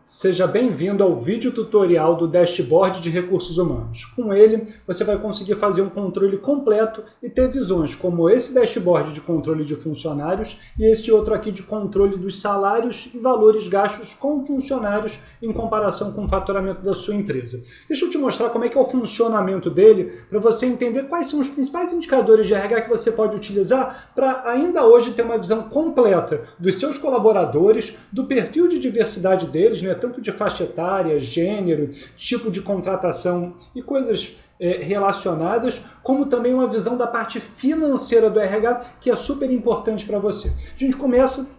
Seja bem-vindo ao vídeo tutorial do Dashboard de Recursos Humanos. Com ele, você vai conseguir fazer um controle completo e ter visões como esse dashboard de controle de funcionários e este outro aqui de controle dos salários e valores gastos com funcionários em comparação com o faturamento da sua empresa. Deixa eu te mostrar como é que é o funcionamento dele para você entender quais são os principais indicadores de RH que você pode utilizar para ainda hoje ter uma visão completa dos seus colaboradores, do perfil de diversidade deles, né? Tanto de faixa etária, gênero, tipo de contratação e coisas relacionadas, como também uma visão da parte financeira do RH, que é super importante para você. A gente começa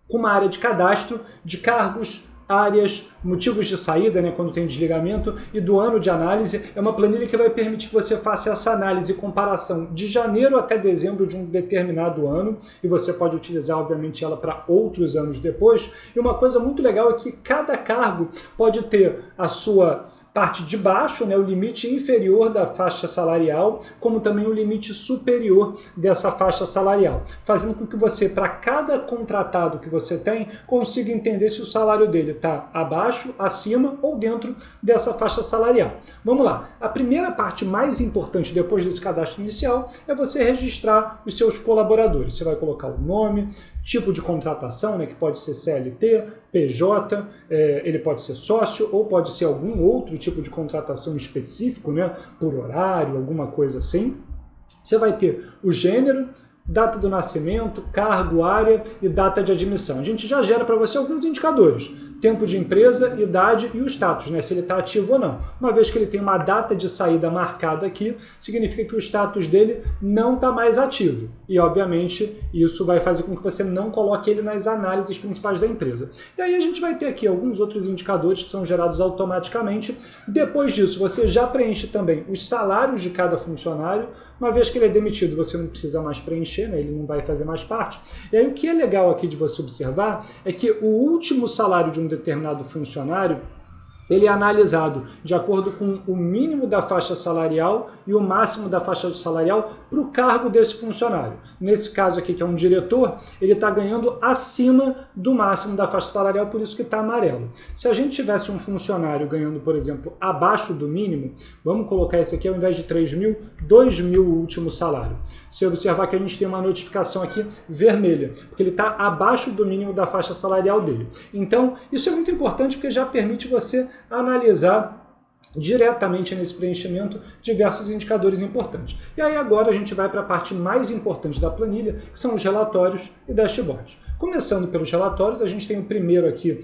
com uma área de cadastro, de cargos, áreas, motivos de saída, né, quando tem desligamento, e do ano de análise. É uma planilha que vai permitir que você faça essa análise e comparação de janeiro até dezembro de um determinado ano, e você pode utilizar, obviamente, ela para outros anos depois. E uma coisa muito legal é que cada cargo pode ter a sua parte de baixo, né, o limite inferior da faixa salarial, como também o limite superior dessa faixa salarial, fazendo com que você, para cada contratado que você tem, consiga entender se o salário dele está abaixo, acima ou dentro dessa faixa salarial. Vamos lá. A primeira parte mais importante depois desse cadastro inicial é você registrar os seus colaboradores. Você vai colocar o nome, tipo de contratação, né, que pode ser CLT, PJ, ele pode ser sócio ou pode ser algum outro tipo de contratação específico, né, por horário, alguma coisa assim. Você vai ter o gênero, data do nascimento, cargo, área e data de admissão. A gente já gera para você alguns indicadores. Tempo de empresa, idade e o status, né? Se ele está ativo ou não. Uma vez que ele tem uma data de saída marcada aqui, significa que o status dele não está mais ativo. E, obviamente, isso vai fazer com que você não coloque ele nas análises principais da empresa. E aí a gente vai ter aqui alguns outros indicadores que são gerados automaticamente. Depois disso, você já preenche também os salários de cada funcionário. Uma vez que ele é demitido, você não precisa mais preencher, né? Ele não vai fazer mais parte. E aí o que é legal aqui de você observar é que o último salário de um determinado funcionário, ele é analisado de acordo com o mínimo da faixa salarial e o máximo da faixa salarial para o cargo desse funcionário. Nesse caso aqui, que é um diretor, ele está ganhando acima do máximo da faixa salarial, por isso que está amarelo. Se a gente tivesse um funcionário ganhando, por exemplo, abaixo do mínimo, vamos colocar esse aqui, ao invés de 3 mil, 2 mil o último salário. Se observar que a gente tem uma notificação aqui vermelha, porque ele está abaixo do mínimo da faixa salarial dele. Então, isso é muito importante porque já permite você analisar diretamente nesse preenchimento diversos indicadores importantes. E aí agora a gente vai para a parte mais importante da planilha, que são os relatórios e dashboards. Começando pelos relatórios, a gente tem o primeiro aqui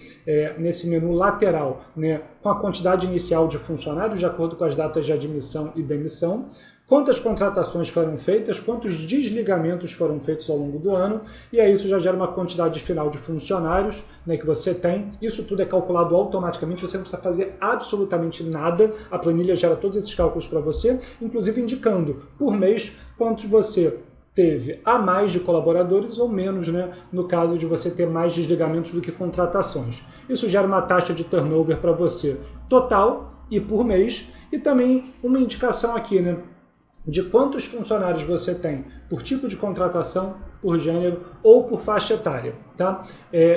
nesse menu lateral, né, com a quantidade inicial de funcionários de acordo com as datas de admissão e demissão, quantas contratações foram feitas, quantos desligamentos foram feitos ao longo do ano, e aí isso já gera uma quantidade final de funcionários, né, que você tem. Isso tudo é calculado automaticamente, você não precisa fazer absolutamente nada, a planilha gera todos esses cálculos para você, inclusive indicando por mês quantos você teve a mais de colaboradores ou menos, né, no caso de você ter mais desligamentos do que contratações. Isso gera uma taxa de turnover para você total e por mês, e também uma indicação aqui, né, de quantos funcionários você tem por tipo de contratação, por gênero ou por faixa etária. Tá?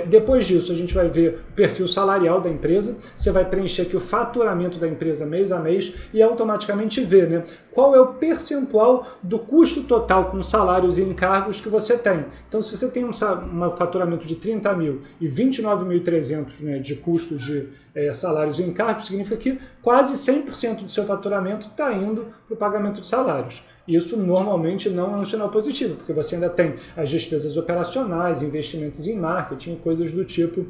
Depois disso, a gente vai ver o perfil salarial da empresa, você vai preencher aqui o faturamento da empresa mês a mês e automaticamente ver, né, qual é o percentual do custo total com salários e encargos que você tem. Então, se você tem um faturamento de 30 mil e 29.300, né, de custos de salários e encargos, significa que quase 100% do seu faturamento está indo para o pagamento de salários. Isso normalmente não é um sinal positivo, porque você ainda tem as despesas operacionais, investimentos em marketing, coisas do tipo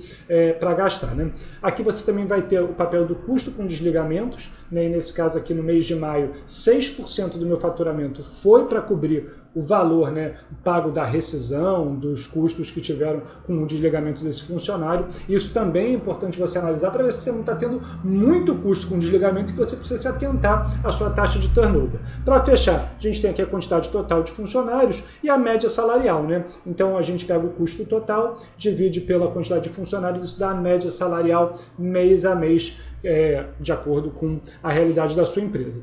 para gastar. Né? Aqui você também vai ter o papel do custo com desligamentos, né? E nesse caso aqui no mês de maio, 6% do meu faturamento foi para cobrir o valor, né, pago da rescisão, dos custos que tiveram com o desligamento desse funcionário. Isso também é importante você analisar para ver se você não está tendo muito custo com desligamento e que você precisa se atentar à sua taxa de turnover. Para fechar, a gente tem aqui a quantidade total de funcionários e a média salarial, né? Então a gente pega o custo total, divide pela quantidade de funcionários, isso dá a média salarial mês a mês, de acordo com a realidade da sua empresa.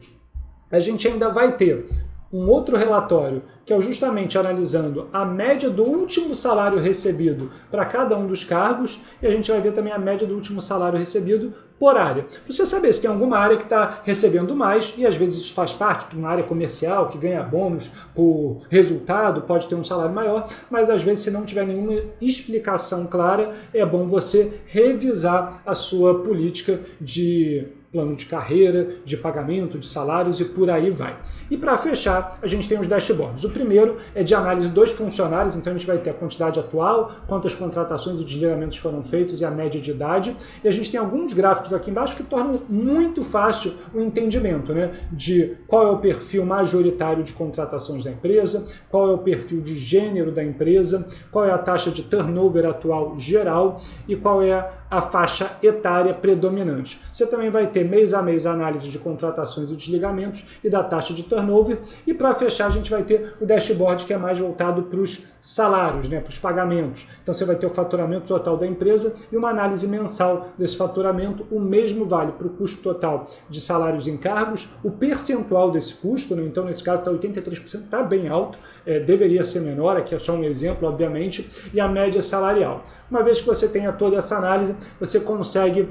A gente ainda vai ter um outro relatório que é justamente analisando a média do último salário recebido para cada um dos cargos, e a gente vai ver também a média do último salário recebido por área. Para você saber se tem alguma área que está recebendo mais, e às vezes isso faz parte de uma área comercial que ganha bônus por resultado, pode ter um salário maior, mas às vezes se não tiver nenhuma explicação clara, é bom você revisar a sua política de plano de carreira, de pagamento, de salários e por aí vai. E para fechar, a gente tem os dashboards. O primeiro é de análise dos funcionários, então a gente vai ter a quantidade atual, quantas contratações e desligamentos foram feitos e a média de idade. E a gente tem alguns gráficos aqui embaixo que tornam muito fácil o entendimento, né, de qual é o perfil majoritário de contratações da empresa, qual é o perfil de gênero da empresa, qual é a taxa de turnover atual geral e qual é a faixa etária predominante. Você também vai ter mês a mês a análise de contratações e desligamentos e da taxa de turnover. E para fechar, a gente vai ter o dashboard que é mais voltado para os salários, né, para os pagamentos. Então você vai ter o faturamento total da empresa e uma análise mensal desse faturamento. O mesmo vale para o custo total de salários e encargos, o percentual desse custo, né, então nesse caso está 83%, está bem alto, deveria ser menor, aqui é só um exemplo, obviamente, e a média salarial. Uma vez que você tenha toda essa análise, você consegue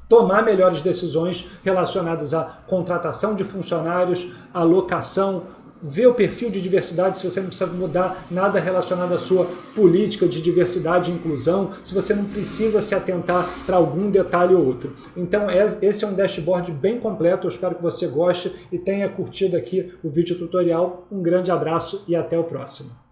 tomar melhores decisões relacionadas à contratação de funcionários, alocação, ver o perfil de diversidade, se você não precisa mudar nada relacionado à sua política de diversidade e inclusão, se você não precisa se atentar para algum detalhe ou outro. Então esse é um dashboard bem completo, eu espero que você goste e tenha curtido aqui o vídeo tutorial. Um grande abraço e até o próximo.